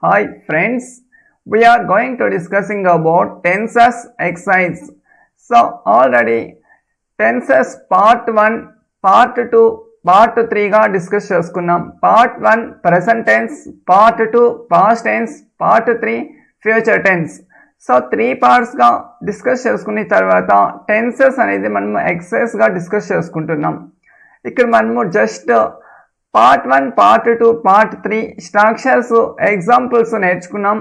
Hi friends, we are going to discussing about tenses exercise. So already tenses part 1, part 2, part 3 గా discuss చేసుకున్నాం. Part 1 present tense, part 2 past tense, part 3 future tense. So 3 parts గా discuss చేసుకున్న తర్వాత tenses అనేది మనము exercise గా discuss చేసుకుంటున్నాం. ఇక్కడ మనము just part 1, part 2, part 3 structures examples నేర్చుకున్నాం.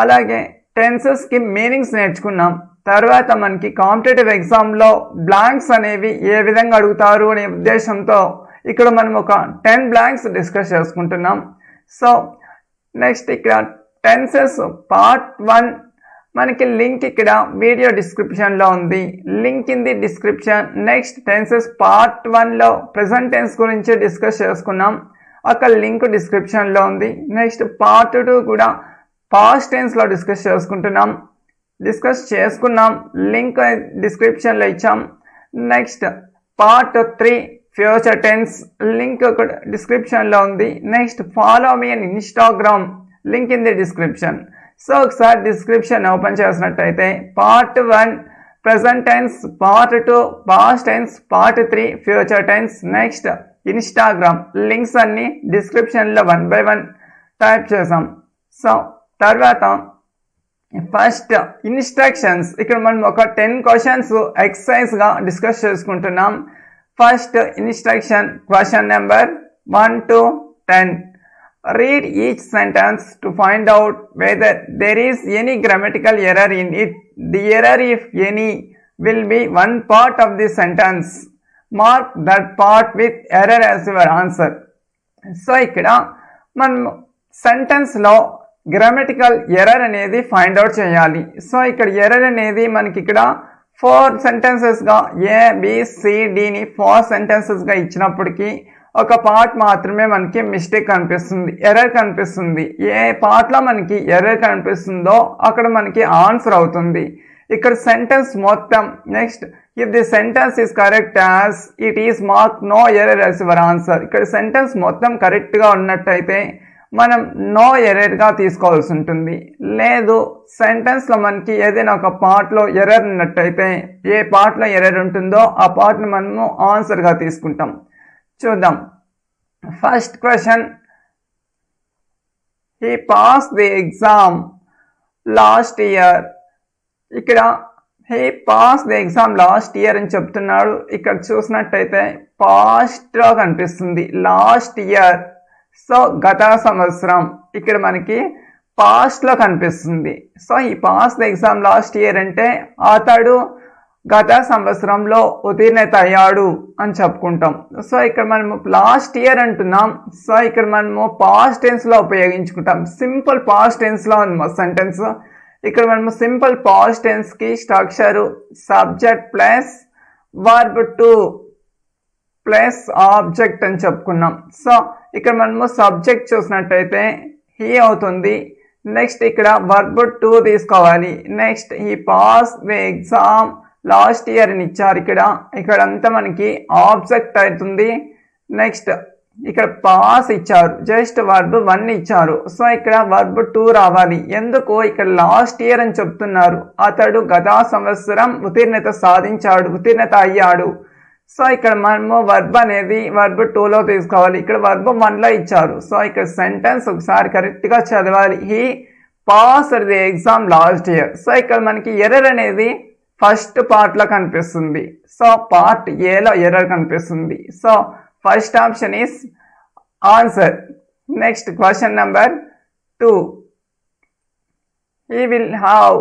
అలాగే టెన్సెస్కి మీనింగ్స్ నేర్చుకున్నాం. తర్వాత మనకి కాంపిటేటివ్ ఎగ్జామ్లో బ్లాంక్స్ అనేవి ఏ విధంగా అడుగుతారు అనే ఉద్దేశంతో ఇక్కడ మనం ఒక 10 బ్లాంక్స్ డిస్కస్ చేసుకుంటున్నాం. సో నెక్స్ట్ ఇక్కడ టెన్సెస్ పార్ట్ 1 మనకి లింక్ ఇక్కడ వీడియో డిస్క్రిప్షన్లో ఉంది. Link in the description. Next tenses part 1లో ప్రెజెంట్ టెన్స్ గురించి డిస్కస్ చేసుకున్నాం, అక్కడ లింక్ డిస్క్రిప్షన్లో ఉంది. నెక్స్ట్ పార్ట్ 2 కూడా పాస్ట్ టెన్స్లో డిస్కస్ చేసుకున్నాం, లింక్ డిస్క్రిప్షన్లో ఇచ్చాం. Next part 3 future tense, link డిస్క్రిప్షన్లో ఉంది. Next follow me in Instagram, link in the description. So ఒకసారి డిస్క్రిప్షన్ ఓపెన్ చేసినట్టయితే part 1 present tense, part 2 past tense, part 3 future tense, next Instagram links అన్ని డిస్క్రిప్షన్లో 1 by 1 type చేసాం. So తర్వాత first instructions, ఇక్కడ మనం ఒక 10 క్వశ్చన్స్ ఎక్సర్సైజ్గా డిస్కస్ చేసుకుంటున్నాం. First instruction, question number 1 to 10. Read each sentence to find out whether there is any grammatical error in it. The error, if any, will be one part of the sentence. Mark that part with error as your answer. So ఇక్కడ మనం సెంటెన్స్లో grammatical error అనేది find out చేయాలి. So ఇక్కడ error అనేది మనకి ఇక్కడ 4 సెంటెన్సెస్గా ABCDని 4 సెంటెన్సెస్గా ఇచ్చినప్పటికీ ఒక పార్ట్ మాత్రమే మనకి మిస్టేక్ కనిపిస్తుంది, ఎర్రర్ కనిపిస్తుంది. ఏ పార్ట్లో మనకి ఎర్రర్ కనిపిస్తుందో అక్కడ మనకి ఆన్సర్ అవుతుంది. ఇక్కడ సెంటెన్స్ మొత్తం, next if the sentence is correct as it is mark no error as your answer. ఇక్కడ సెంటెన్స్ మొత్తం కరెక్ట్గా ఉన్నట్టయితే మనం నో ఎర్రర్గా తీసుకోవాల్సి ఉంటుంది. లేదు సెంటెన్స్లో మనకి ఏదైనా ఒక పార్ట్లో ఎర్రర్ ఉన్నట్టయితే ఏ పార్ట్లో ఎర్రర్ ఉంటుందో ఆ పార్ట్ని మనము ఆన్సర్గా తీసుకుంటాం. చూద్దాం. First question, he pass the exam last year. ఇక్కడ he pass the exam last year అని చెప్తున్నాడు. ఇక్కడ చూసినట్టయితే పాస్ట్లో కనిపిస్తుంది, లాస్ట్ ఇయర్. సో గత సంవత్సరం ఇక్కడ మనకి పాస్ట్లో కనిపిస్తుంది. So he pass the exam last year అంటే అతడు గత సంవత్సరంలో ఉత్తీర్ణత అయ్యాడు అని చెప్పుకుంటాం. సో ఇక్కడ మనము లాస్ట్ ఇయర్ అంటున్నాం. సో ఇక్కడ మనము పాస్ట్ టెన్స్లో ఉపయోగించుకుంటాం. సింపుల్ పాస్ట్ టెన్స్లో ఉంది సెంటెన్స్. ఇక్కడ మనము సింపుల్ పాస్ట్ టెన్స్కి structure subject plus verb two plus object అని చెప్పుకున్నాం. సో ఇక్కడ మనము సబ్జెక్ట్ చూసినట్టయితే హీ అవుతుంది. నెక్స్ట్ ఇక్కడ వర్బ్ టు తీసుకోవాలి. Next he pass the exam last year అని ఇచ్చారు. ఇక్కడంతా మనకి ఆబ్జెక్ట్ అవుతుంది. నెక్స్ట్ ఇక్కడ పాస్ ఇచ్చారు, జస్ట్ వర్బ్ 1 ఇచ్చారు. సో ఇక్కడ వర్బ్ 2 రావాలి. ఎందుకు ఇక్కడ లాస్ట్ ఇయర్ అని చెప్తున్నారు, అతడు గత సంవత్సరం ఉత్తీర్ణత అయ్యాడు. సో ఇక్కడ మనము వర్బ్ అనేది వర్బ్ 2లో తీసుకోవాలి. ఇక్కడ వర్బ్ 1లో ఇచ్చారు. సో ఇక్కడ సెంటెన్స్ ఒకసారి కరెక్ట్గా చదవాలి. He passed the exam last year. So ఇక్కడ మనకి ఎర్రర్ అనేది ఫస్ట్ పార్ట్లో కనిపిస్తుంది. సో పార్ట్ ఏలో ఎర్రర్ కనిపిస్తుంది. So first option is answer. Next question number 2, he will have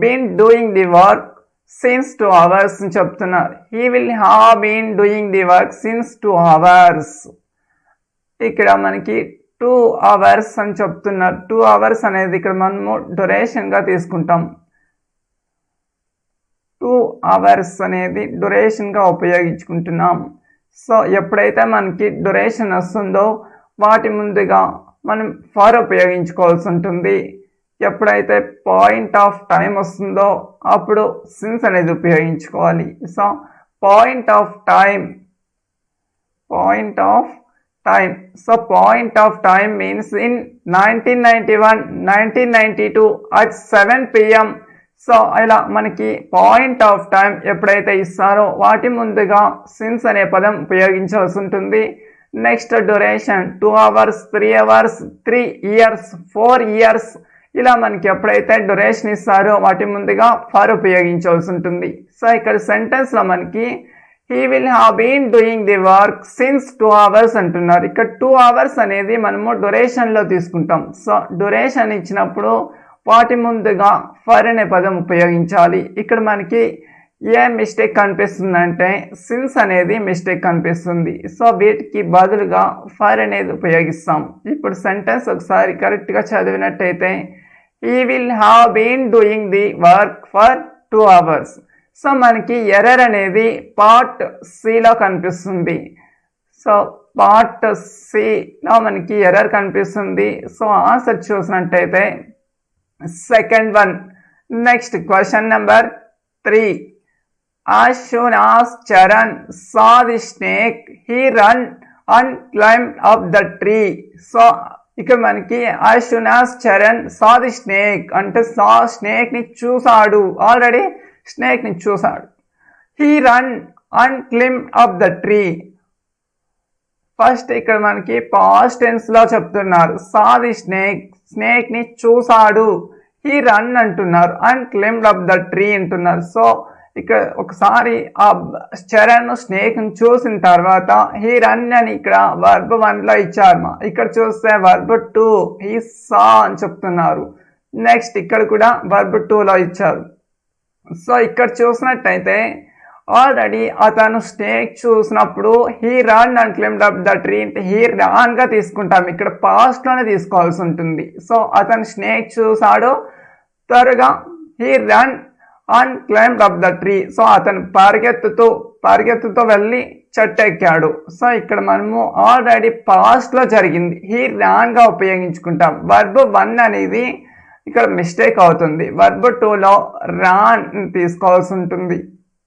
been doing the work since 2 hours అని చెప్తున్నారు. He will have been doing the work since 2 hours. ఇక్కడ మనకి 2 hours అని చెప్తున్నారు. 2 hours అనేది ఇక్కడ మనము డ్యూరేషన్గా తీసుకుంటాం. 2 hours అనేది డ్యూరేషన్గా ఉపయోగించుకుంటున్నాం. సో ఎప్పుడైతే మనకి డ్యూరేషన్ వస్తుందో వాటి ముందుగా మనం ఫర్ ఉపయోగించుకోవాల్సి ఉంటుంది. ఎప్పుడైతే పాయింట్ ఆఫ్ టైం వస్తుందో అప్పుడు సిన్స్ అనేది ఉపయోగించుకోవాలి. So point of time. So point of time means in 1991, 1992 at 7 p.m. So ఇలా మనకి పాయింట్ ఆఫ్ టైం ఎప్పుడైతే ఇస్తారో వాటి ముందుగా సిన్స్ అనే పదం ఉపయోగించాల్సి ఉంటుంది. Next duration 2 hours, 3 hours, 3 years, 4 years ఇలా మనకి ఎప్పుడైతే డ్యూరేషన్ ఇస్తారో వాటి ముందుగా ఫర్ ఉపయోగించాల్సి ఉంటుంది. సో ఇక్కడ సెంటెన్స్లో మనకి he will have been doing the work since 2 hours అంటున్నారు. ఇక్కడ 2 hours అనేది మనము డ్యూరేషన్లో తీసుకుంటాం. సో డ్యూరేషన్ ఇచ్చినప్పుడు వాటి ముందుగా ఫర్ అనే పదం ఉపయోగించాలి. ఇక్కడ మనకి ఏ మిస్టేక్ కనిపిస్తుందంటే సిన్స్ అనేది మిస్టేక్ కనిపిస్తుంది. సో వీటికి బదులుగా ఫర్ అనేది ఉపయోగిస్తాం. ఇప్పుడు సెంటెన్స్ ఒకసారి కరెక్ట్గా చదివినట్టయితే he will have been doing the work for 2 hours. So మనకి ఎర్రర్ అనేది పార్ట్ సిలో కనిపిస్తుంది. సో పార్ట్ సిలో మనకి ఎర్రర్ కనిపిస్తుంది. సో ఆన్సర్ చూసినట్టయితే second one. Next question number 3. As soon as Charan saw the snake, he ran and climbed up the tree. So ఇక్కడ మనకి as soon as Charan saw the snake అంటే saw snake ని చూసాడు, already snake ని చూసాడు. he run and climbed up the tree. First ఇక్కడ మనకి past tense లో చెప్తున్నారు. saw the snake, స్నేక్ ని చూసాడు. he run అంటున్నారు and climbed up the tree అంటున్నారు. సో ఇక్కడ ఒకసారి ఆ చరణ్ స్నేక్ ని చూసిన తర్వాత he run అని ఇక్కడ వర్బ్ 1 లో ఇచ్చారు. ఇక్కడ చూస్తే వర్బ్ 2 he saw అని చెప్తున్నారు. నెక్స్ట్ ఇక్కడ కూడా వర్బ్ 2 లో ఇచ్చారు. సో ఇక్కడ చూసినట్టయితే ఆల్రెడీ అతను స్నేక్ చూసినప్పుడు he run and climbed up the tree అంటే he ran గా తీసుకుంటాం. ఇక్కడ పాస్ట్ లోనే తీసుకోవాల్సి ఉంటుంది. సో అతను స్నేక్ చూసాడు, త్వరగా he run and climbed up the tree. So అతను పరిగెత్తుతో వెళ్ళి చెట్టు ఎక్కాడు. సో ఇక్కడ మనము ఆల్రెడీ పాస్ట్ లో జరిగింది he ran గా ఉపయోగించుకుంటాం. వర్బ్ 1 అనేది ఇక్కడ మిస్టేక్ అవుతుంది. వర్బ్ 2లో రాన్ తీసుకోవాల్సి ఉంటుంది.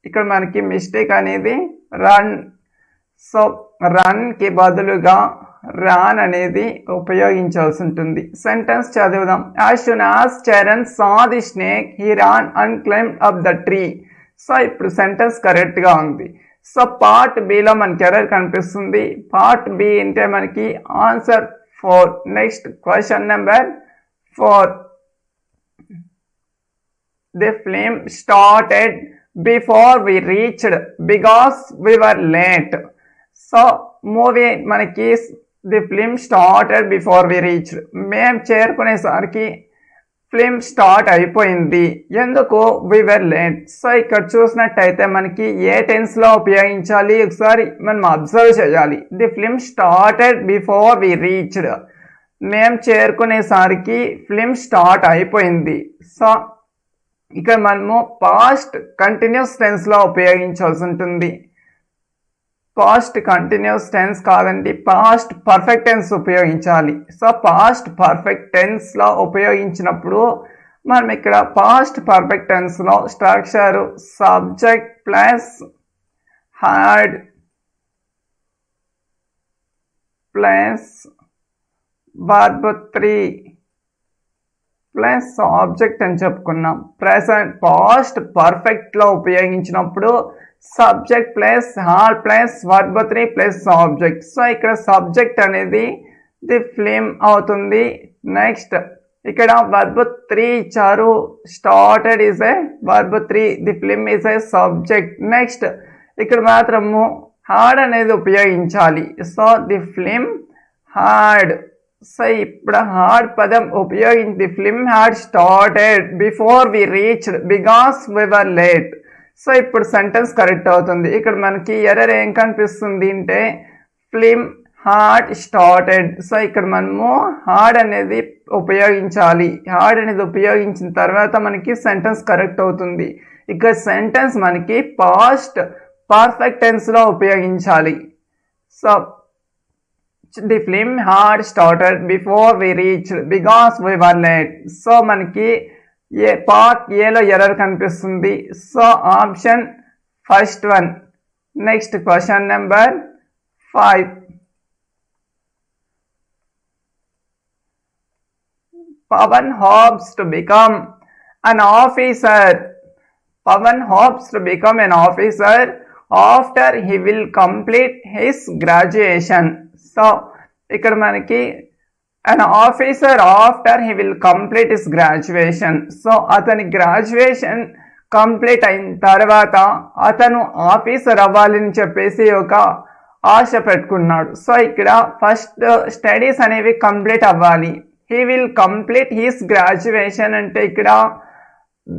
ఇక్కడ మనకి మిస్టేక్ అనేది రన్. సో రన్ కి బదులుగా రాన్ అనేది ఉపయోగించాల్సి ఉంటుంది. సెంటెన్స్ చదువుదాం. as soon as Charan saw the snake, he ran and climbed up the tree. So ఇప్పుడు సెంటెన్స్ కరెక్ట్ గా ఉంది. సో పార్ట్ బిలో మనకి ఎర్రర్ కనిపిస్తుంది. పార్ట్ బి అంటే మనకి answer 4. Next question number 4. The film started before we reached because we were late. So movie మనకి the film started before we reached, మేము చేరుకునేసరికి ఫిల్మ్ స్టార్ట్ అయిపోయింది. ఎందుకు? వి వర్ లేట్. సో ఇక్కడ చూసినట్టయితే మనకి ఏ టెన్స్ లో ఉపయోగించాలి ఒకసారి మనం అబ్జర్వ్ చేయాలి. The film started before we reached, మేము చేరుకునేసరికి ఫిల్మ్ స్టార్ట్ అయిపోయింది. సో ఇక్కడ మనము పాస్ట్ కంటిన్యూస్ టెన్స్ లో ఉపయోగించాల్సి ఉంటుంది. పాస్ట్ కంటిన్యూస్ టెన్స్ కాదండి, పాస్ట్ పర్ఫెక్ట్ టెన్స్ ఉపయోగించాలి. సో పాస్ట్ పర్ఫెక్ట్ టెన్స్ లో ఉపయోగించినప్పుడు మనం ఇక్కడ పాస్ట్ పర్ఫెక్ట్ టెన్స్ లో structure subject plus had plus verb 3 plus object అని చెప్పుకున్నాం. ప్రెసెంట్ పాస్ట్ పర్ఫెక్ట్ లో ఉపయోగించినప్పుడు సబ్జెక్ట్ ప్లస్ హాల్ plus verb 3 plus object. So ఇక్కడ సబ్జెక్ట్ అనేది ది ఫిల్మ్ అవుతుంది. నెక్స్ట్ ఇక్కడ వర్బ్ 3 ఇచ్చారు. Started is a verb 3, the film is a subject. Next ఇక్కడ మాత్రము హాడ్ అనేది ఉపయోగించాలి. So the film had. So ఇప్పుడు హాడ్ పదం ఉపయోగించి the film had started before we reached because we were late. So ఇప్పుడు సెంటెన్స్ కరెక్ట్ అవుతుంది. ఇక్కడ మనకి ఎర్రర్ ఏం కనిపిస్తుంది అంటే ఫిల్మ్ హాడ్ స్టార్టెడ్. సో ఇక్కడ మనము హాడ్ అనేది ఉపయోగించాలి. హాడ్ అనేది ఉపయోగించిన తర్వాత మనకి సెంటెన్స్ కరెక్ట్ అవుతుంది. ఇక్కడ సెంటెన్స్ మనకి పాస్ట్ పర్ఫెక్ట్ టెన్స్ లో ఉపయోగించాలి. So the film had started before we reached because we were late. So మనకి పార్ట్ ఏలో ఎర్రర్ కనిపిస్తుంది. So option first one. Next question number 5. Pavan hopes to become an officer. Pavan hopes to become an officer after he will complete his graduation. So ఇక్కడ మనకి an officer after he will complete his graduation. So అతని graduation complete అయిన తర్వాత అతను officer అవ్వాలని చెప్పేసి ఒక ఆశ పెట్టుకున్నాడు. సో ఇక్కడ ఫస్ట్ స్టడీస్ అనేవి కంప్లీట్ అవ్వాలి. He will complete his graduation అంటే ఇక్కడ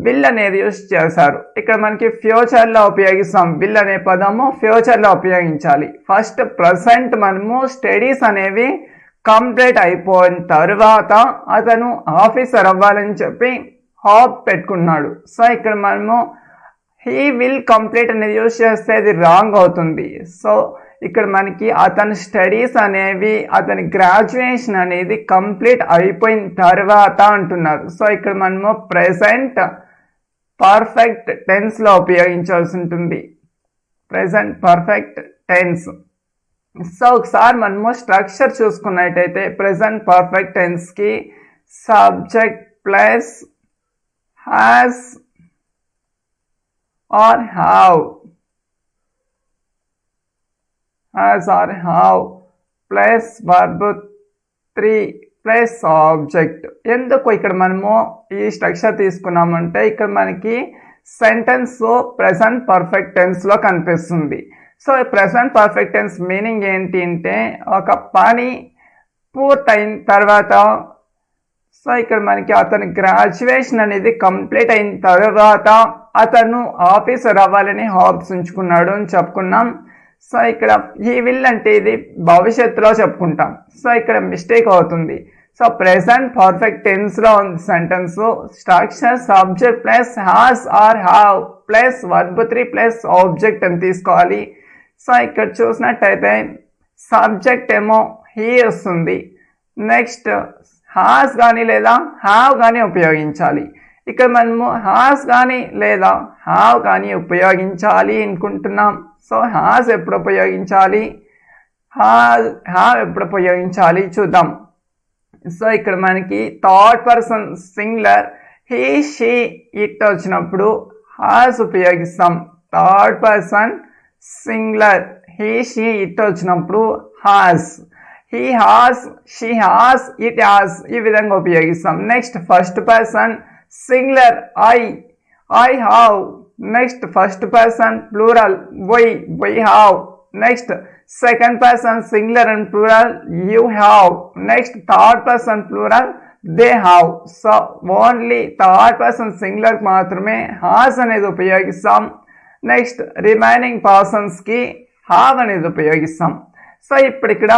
విల్ అనేది యూస్ చేశారు. ఇక్కడ మనకి ఫ్యూచర్లో ఉపయోగిస్తాం. విల్ అనే పదము ఫ్యూచర్లో ఉపయోగించాలి. ఫస్ట్ ప్రజెంట్ మనము స్టడీస్ అనేవి కంప్లీట్ అయిపోయిన తర్వాత అతను ఆఫీసర్ అవ్వాలని చెప్పి హాప్ పెట్టుకున్నాడు. సో ఇక్కడ మనము హీ విల్ కంప్లీట్ అనేది యూజ్ చేస్తే అది రాంగ్ అవుతుంది. సో ఇక్కడ మనకి అతని స్టడీస్ అనేవి అతని గ్రాడ్యుయేషన్ అనేది కంప్లీట్ అయిపోయిన తర్వాత అంటున్నారు. సో ఇక్కడ మనము ప్రెజెంట్ పర్ఫెక్ట్ టెన్స్లో ఉపయోగించాల్సి ఉంటుంది. Present perfect tense. సో ఒకసారి మనము స్ట్రక్చర్ చూసుకున్నట్టయితే ప్రెజెంట్ పర్ఫెక్ట్ టెన్స్కి subject plus has or have, has or have plus verb 3 plus object. ఎందుకు ఇక్కడ మనము ఈ స్ట్రక్చర్ తీసుకున్నామంటే ఇక్కడ మనకి సెంటెన్స్ ప్రెజెంట్ పర్ఫెక్ట్ టెన్స్లో కనిపిస్తుంది. So present perfect tense meaning ఏంటి అంటే ఒక పని పూర్తయిన తర్వాత, సో ఇక్కడ మనకి అతని గ్రాడ్యుయేషన్ అనేది కంప్లీట్ అయిన తర్వాత అతను ఆఫీసర్ అవ్వాలని హాప్స్ ఉంచుకున్నాడు అని చెప్పుకున్నాం. సో ఇక్కడ ఈ విల్ అంటే ఇది భవిష్యత్తులో చెప్పుకుంటాం. సో ఇక్కడ మిస్టేక్ అవుతుంది. సో ప్రెజెంట్ పర్ఫెక్ట్ టెన్స్లో ఉంది sentence. Structure subject plus has or have plus verb 3 plus object అని తీసుకోవాలి. సో ఇక్కడ చూసినట్టయితే సబ్జెక్ట్ ఏమో హీ వస్తుంది. నెక్స్ట్ హ్యాస్ కానీ లేదా హ్యావ్ కానీ ఉపయోగించాలి. ఇక్కడ మనము హ్యాస్ కానీ లేదా హ్యావ్ కానీ ఉపయోగించాలి అనుకుంటున్నాం. సో హ్యాస్ ఎప్పుడు ఉపయోగించాలి, హ్యావ్ ఎప్పుడు ఉపయోగించాలి చూద్దాం. సో ఇక్కడ మనకి third person singular he she it వచ్చినప్పుడు హ్యాస్ ఉపయోగిస్తాం. Third person singular he she it వచ్చినప్పుడు has. He has, she has, it has ఈ విధంగా ఉపయోగిస్తాం. Next first person singular I have. Next first person plural we have. Next second person singular and plural you have. Next third person plural they have. So only third person singular మాత్రమే has అనేది ఉపయోగిస్తాం. Next remaining పర్సన్స్కి have అనేది ఉపయోగిస్తాం. So ఇప్పుడు ఇక్కడ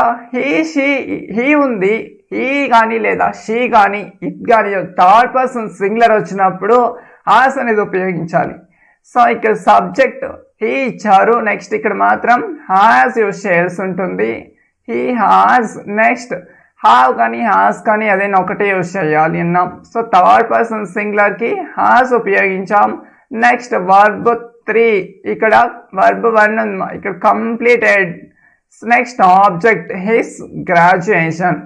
he ఉంది, he కానీ లేదా షీ కానీ ఇట్ కానీ థర్డ్ పర్సన్ సింగులర్ వచ్చినప్పుడు హ్యాస్ అనేది ఉపయోగించాలి. సో ఇక్కడ సబ్జెక్ట్ హీ ఇచ్చారు. నెక్స్ట్ ఇక్కడ మాత్రం హ్యాస్ యూజ్ చేయాల్సి ఉంటుంది. He has. నెక్స్ట్ హ్యావ్ కానీ హ్యాస్ కానీ అదైనా ఒకటే యూజ్ చేయాలి అన్నాం. సో థర్డ్ పర్సన్ సింగులర్కి హ్యాస్ ఉపయోగించాం. నెక్స్ట్ వర్బ్ 3 ఇక్కడ వర్బ్ 1 ఇక్కడ completed. Next object his graduation.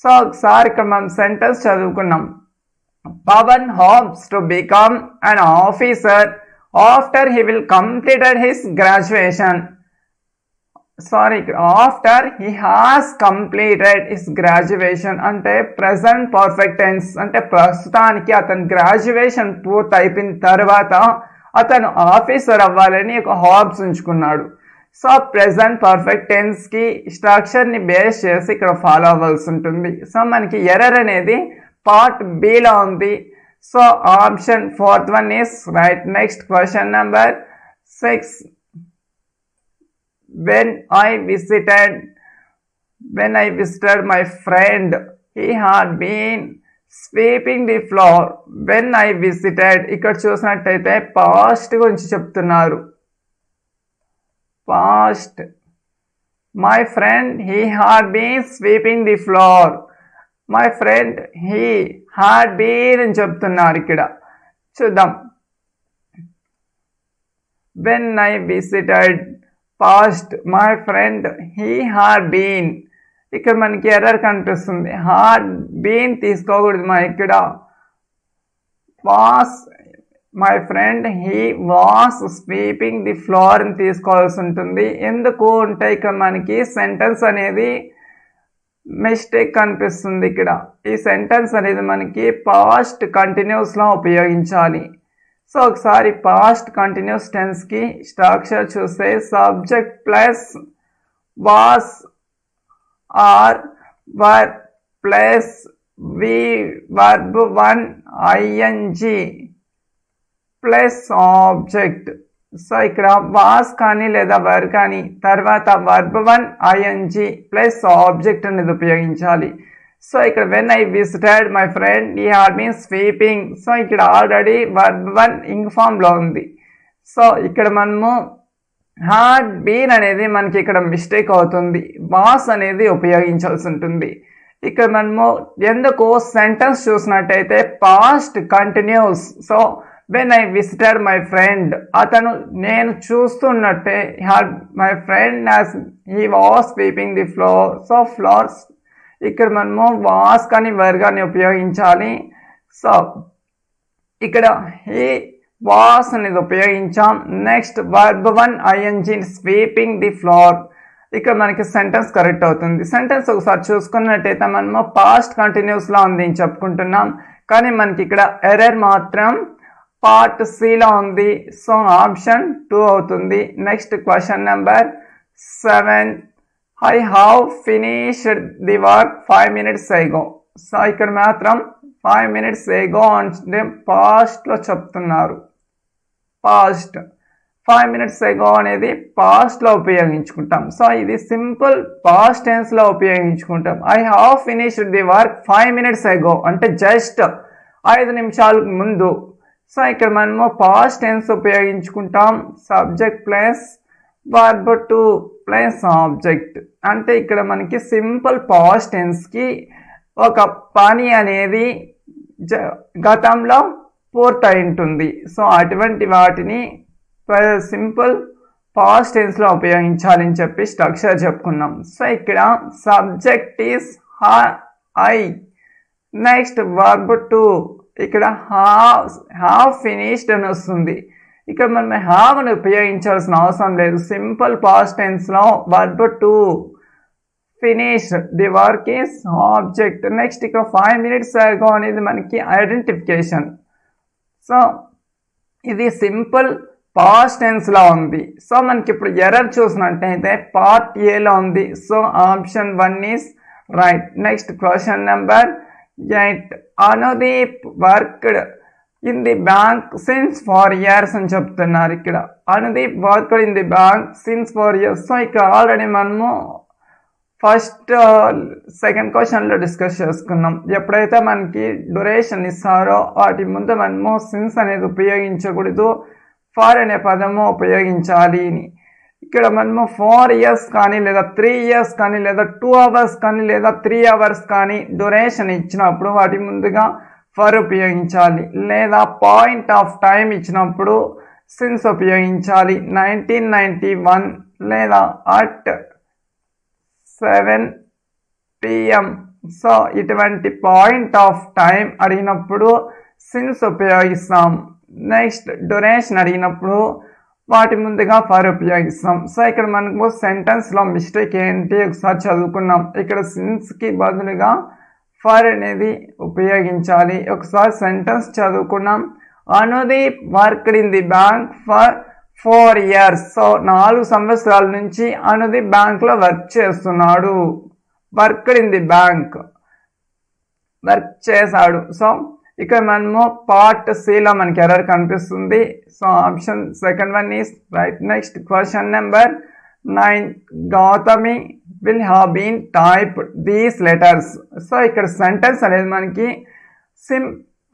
So ఒకసారి ఇక్కడ మనం సెంటెన్స్ చదువుకున్నాం. Pavan hopes to become an officer after he will completed his graduation. Sorry, after he has completed his graduation అంటే present perfect tense అంటే ప్రస్తుతానికి అతను గ్రాడ్యుయేషన్ పూర్తి అయిపోయిన తర్వాత అతను ఆఫీసర్ అవ్వాలని ఒక హాబ్స్ ఉంచుకున్నాడు. సో ప్రెజెంట్ పర్ఫెక్ట్ టెన్స్కి స్ట్రక్చర్ని బేస్ చేసి ఇక్కడ ఫాలో అవ్వాల్సి ఉంటుంది. సో మనకి ఎర్రర్ అనేది పార్ట్ బిలో ఉంది. So option 4th one is right. Next question number 6. When I visited my friend, he had been sweeping the floor. When I visited ఇక్కడ చూసినట్టయితే పాస్ట్ గురించి చెప్తున్నారు. Past. My friend, he had been sweeping the floor. My friend, he had been అని చెప్తున్నారు. ఇక్కడ చూద్దాం. When I visited, past, my friend, he had been. ఇక్కడ మనకి ఎర్రర్ కనిపిస్తుంది. హాడ్ బీన్ తీసుకోకూడదు మా ఇక్కడ. Was my friend he was sweeping the floor అని తీసుకోవాల్సి ఉంటుంది. ఎందుకు అంటే ఇక్కడ మనకి సెంటెన్స్ అనేది మిస్టేక్ కనిపిస్తుంది. ఇక్కడ ఈ సెంటెన్స్ అనేది మనకి పాస్ట్ కంటిన్యూస్లో ఉపయోగించాలి. సో ఒకసారి పాస్ట్ కంటిన్యూస్ టెన్స్కి స్ట్రక్చర్ చూస్తే subject plus was or were plus v verb 1 I N G plus object. So ఇక్కడ వాస్ కానీ లేదా వర్ కానీ తర్వాత వర్బ్ 1 ఐఎన్జి ప్లస్ ఆబ్జెక్ట్ అనేది ఉపయోగించాలి. సో ఇక్కడ when I visited my friend ఈ హాడ్ బీన్ స్వీపింగ్. సో ఇక్కడ ఆల్రెడీ వర్బ్ 1 ఇంగ్ ఫామ్లో ఉంది. సో ఇక్కడ మనము హాడ్ బీన్ అనేది మనకి ఇక్కడ మిస్టేక్ అవుతుంది. వాస్ అనేది ఉపయోగించాల్సి ఉంటుంది. ఇక్కడ మనము ఎందుకు సెంటెన్స్ చూసినట్టయితే past continuous. So when I visited my friend అతను నేను చూస్తున్నట్టే had my friend as he was sweeping the floor. So floors ఇక్కడ మనము వాస్ కానీ వర్ కానీ ఉపయోగించాలి. సో ఇక్కడ హీ వాస్ అనేది ఉపయోగించాం. Next verb 1 ING sweeping the floor. ఇక్కడ మనకి సెంటెన్స్ కరెక్ట్ అవుతుంది. సెంటెన్స్ ఒకసారి చూసుకున్నట్టయితే మనము పాస్ట్ కంటిన్యూస్లో ఉంది అని చెప్పుకుంటున్నాం, కానీ మనకి ఇక్కడ ఎర్రర్ మాత్రం పార్ట్ సిలో ఉంది. సో ఆప్షన్ 2 అవుతుంది. Next question number 7 I have finished the work 5 minutes ago. So ఇక్కడ మాత్రం 5 minutes ago అంటే పాస్ట్లో చెప్తున్నారు. పాస్ట్ 5 minutes ago అనేది పాస్ట్లో ఉపయోగించుకుంటాం. సో ఇది సింపుల్ పాస్ట్ టెన్స్లో ఉపయోగించుకుంటాం. I have finished the work 5 minutes ago అంటే జస్ట్ 5 నిమిషాలకు ముందు. సో ఇక్కడ మనము పాస్ట్ టెన్స్ ఉపయోగించుకుంటాం. Subject plus verb 2 plus object. అంటే ఇక్కడ మనకి సింపుల్ పాస్ట్ టెన్స్కి ఒక పని అనేది గతంలో పూర్తయి ఉంటుంది. సో అటువంటి వాటిని సింపుల్ పాస్ట్ టెన్స్లో ఉపయోగించాలని చెప్పి స్ట్రక్చర్ చెప్పుకున్నాం. సో ఇక్కడ subject is I. Next verb 2 ఇక్కడ హ్యావ్ ఫినిష్డ్ అని వస్తుంది. ఇక్కడ మనం హ్యావ్ అని ఉపయోగించాల్సిన అవసరం లేదు. సింపుల్ పాస్ట్ టెన్స్లో verb 2 finished the work is object. Next ఇక్కడ 5 minutes ago అనేది మనకి ఐడెంటిఫికేషన్. సో ఇది సింపుల్ పాస్ట్ టెన్స్లో ఉంది. సో మనకి ఇప్పుడు ఎర్రర్ చూసినట్టయితే పార్ట్ ఏలో ఉంది. So option 1 is right. Next question number 8 Anudeep worked in the bank since 4 years అని చెప్తున్నారు. ఇక్కడ Anudeep worked in the bank since 4 years. So ఇక్కడ ఆల్రెడీ మనము ఫస్ట్ సెకండ్ క్వశ్చన్లో డిస్కస్ చేసుకున్నాం. ఎప్పుడైతే మనకి డ్యూరేషన్ ఇస్తారో వాటి ముందు మనము సిన్స్ అనేది ఉపయోగించకూడదు, ఫార్ అనే పదము ఉపయోగించాలి అని. ఇక్కడ మనము 4 years కానీ లేదా 3 years కానీ లేదా 2 hours కానీ లేదా 3 hours కానీ డ్యూరేషన్ ఇచ్చినప్పుడు వాటి ముందుగా ఫర్ ఉపయోగించాలి. లేదా పాయింట్ ఆఫ్ టైం ఇచ్చినప్పుడు సిన్స్ ఉపయోగించాలి. 1991 లేదా అట్ 7 PM. సో ఇటువంటి పాయింట్ ఆఫ్ టైం అడిగినప్పుడు సిన్స్ ఉపయోగిస్తాం. నెక్స్ట్ డ్యూరేషన్ అడిగినప్పుడు వాటి ముందుగా ఫర్ ఉపయోగిస్తాం. సో ఇక్కడ మనకు సెంటెన్స్లో మిస్టేక్ ఏంటి ఒకసారి చదువుకున్నాం. ఇక్కడ సిన్స్కి బదులుగా ఫర్ అనేది ఉపయోగించాలి. ఒకసారి సెంటెన్స్ చదువుకున్నాం. Anudeep worked in the bank for 4 years. So 4 సంవత్సరాల నుంచి అనుదీప్ బ్యాంక్లో వర్క్ చేస్తున్నాడు. Worked in the bank work చేశాడు. సో ఇక్కడ మనము పార్ట్ సిలో మనకి ఎర్రర్ కనిపిస్తుంది. So option second 1 is right. Next question number 9 Gautami will have been typed these letters. So ఇక్కడ సెంటెన్స్ అనేది మనకి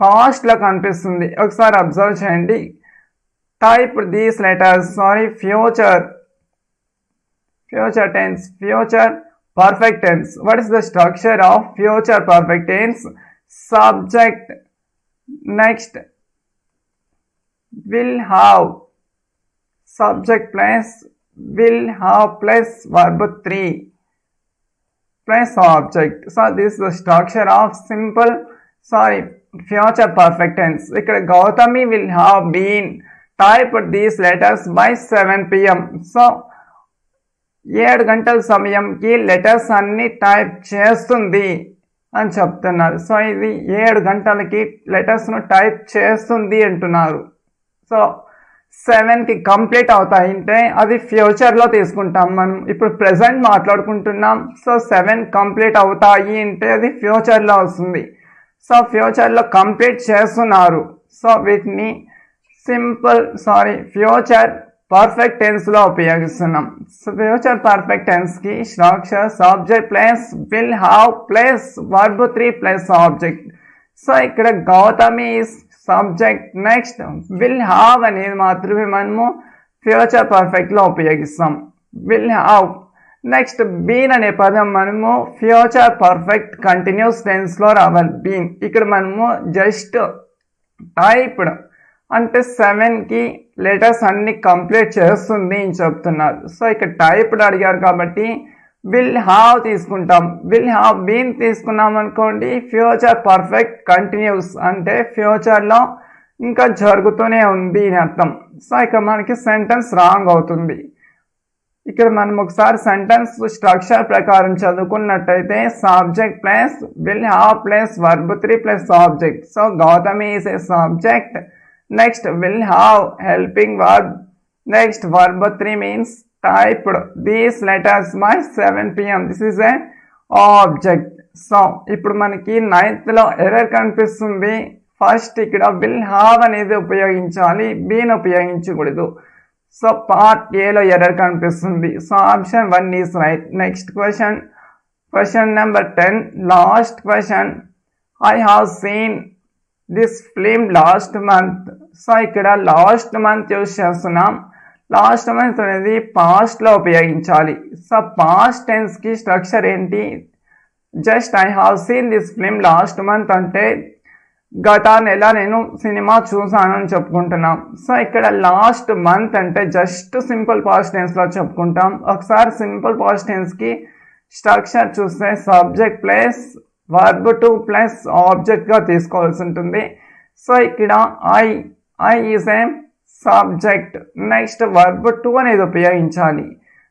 పాస్ట్లో కనిపిస్తుంది. ఒకసారి అబ్జర్వ్ చేయండి. Typed these letters future tense, future perfect tense. What is the structure of future perfect tense? Subject, next will have, subject plus will have plus verb 3. plus object. So this is the structure of future perfect tense. Ikkada Gautami will have been typed these letters by 7 p.m. So 7 గంటల సమయంకి letters అన్ని type చేస్తుంది అని చెప్తున్నారు. So ఇది 7 గంటలకి లెటర్స్ను type చేస్తుంది అంటున్నారు. So 7కి complete అవుతాయి అంటే అది ఫ్యూచర్లో తీసుకుంటాం. మనం ఇప్పుడు ప్రెజెంట్ మాట్లాడుకుంటున్నాం. సో 7 కంప్లీట్ అవుతాయి అంటే అది ఫ్యూచర్లో వస్తుంది. సో ఫ్యూచర్లో కంప్లీట్ చేస్తున్నారు. సో వీటిని ఫ్యూచర్ పర్ఫెక్ట్ టెన్స్లో ఉపయోగిస్తున్నాం. సో ఫ్యూచర్ పర్ఫెక్ట్ టెన్స్కి structure subject plus will have plus verb 3 plus object. So ఇక్కడ Gautami subject, next will have అనేది మాత్రమే మనము ఫ్యూచర్ పర్ఫెక్ట్లో ఉపయోగిస్తాం. Will have. నెక్స్ట్ బీన్ అనే పదం మనము ఫ్యూచర్ పర్ఫెక్ట్ కంటిన్యూస్ టెన్స్లో రావాలి. బీన్ ఇక్కడ మనము జస్ట్ టైప్డ్ అంటే 7కి లెటర్స్ అన్ని కంప్లీట్ చేస్తుంది అని చెప్తున్నారు. సో ఇక్కడ టైప్డ్ అడిగారు కాబట్టి విల్ హ్యావ్ తీసుకుంటాం. విల్ హ్యావ్ బీన్ తీసుకున్నాం అనుకోండి ఫ్యూచర్ పర్ఫెక్ట్ కంటిన్యూస్ అంటే ఫ్యూచర్లో ఇంకా జరుగుతూనే ఉంది అని అర్థం. సో ఇక్కడ మనకి సెంటెన్స్ రాంగ్ అవుతుంది. ఇక్కడ మనం ఒకసారి సెంటెన్స్ స్ట్రక్చర్ ప్రకారం చదువుకున్నట్టయితే subject plus will have plus verb 3 plus object. So Gautami is a subject. Next will have helping verb. Next verb 3 means typed these letters by 7 p.m. This is an object. So ఇప్పుడు మనకి 9th లో error కనిపిస్తుంది. First ఇక్కడ will have అనేది ఉపయోగించాలి, been ఉపయోగించకూడదు. So part ఏలో error కనిపిస్తుంది. So option 1 is right. Next question number 10. Last question. I have seen this film last month. So ఇక్కడ లాస్ట్ మంత్ యూజ్ చేస్తున్నాం. లాస్ట్ మంత్ అనేది పాస్ట్లో ఉపయోగించాలి. సో పాస్ట్ టెన్స్కి స్ట్రక్చర్ ఏంటి? Just I have seen this film last month అంటే గత నెల నేను సినిమా చూసాను అని చెప్పుకుంటున్నాం. సో ఇక్కడ లాస్ట్ మంత్ అంటే జస్ట్ సింపుల్ పాస్ట్ టెన్స్లో చెప్పుకుంటాం. ఒకసారి సింపుల్ పాస్ట్ టెన్స్కి స్ట్రక్చర్ చూస్తే సబ్జెక్ట్ ప్లస్ వర్బ్ 2 ప్లస్ ఆబ్జెక్ట్గా తీసుకోవాల్సి ఉంటుంది. సో ఇక్కడ I is a subject. Next verb 2 అనేది ఉపయోగించాలి.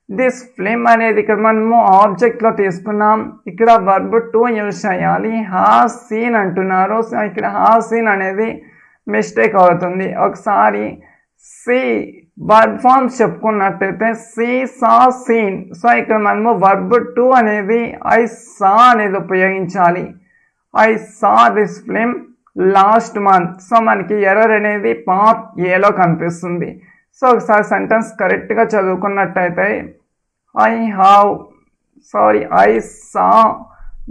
దిస్ ఫిలిం అనేది ఇక్కడ మనము ఆబ్జెక్ట్లో తీసుకున్నాం. ఇక్కడ వర్బ్ 2 యూజ్ చేయాలి. హాస్ సీన్ అంటున్నారు. సో ఇక్కడ హాస్ సీన్ అనేది మిస్టేక్ అవుతుంది. ఒకసారి సి వర్బ్ ఫార్మ్స్ చెప్పుకున్నట్టయితే సి సా సీన్. సో ఇక్కడ మనము వర్బ్ 2 అనేది ఐ సా అనేది ఉపయోగించాలి. I saw this film last month. So మనకి ఎర్రర్ అనేది పార్ట్ ఏలో కనిపిస్తుంది. సో ఒకసారి సెంటెన్స్ కరెక్ట్గా చదువుకున్నట్టయితే I saw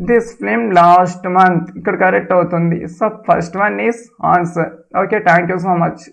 this film last month ఇక్కడ కరెక్ట్ అవుతుంది. So first one is answer. Okay, thank you so much.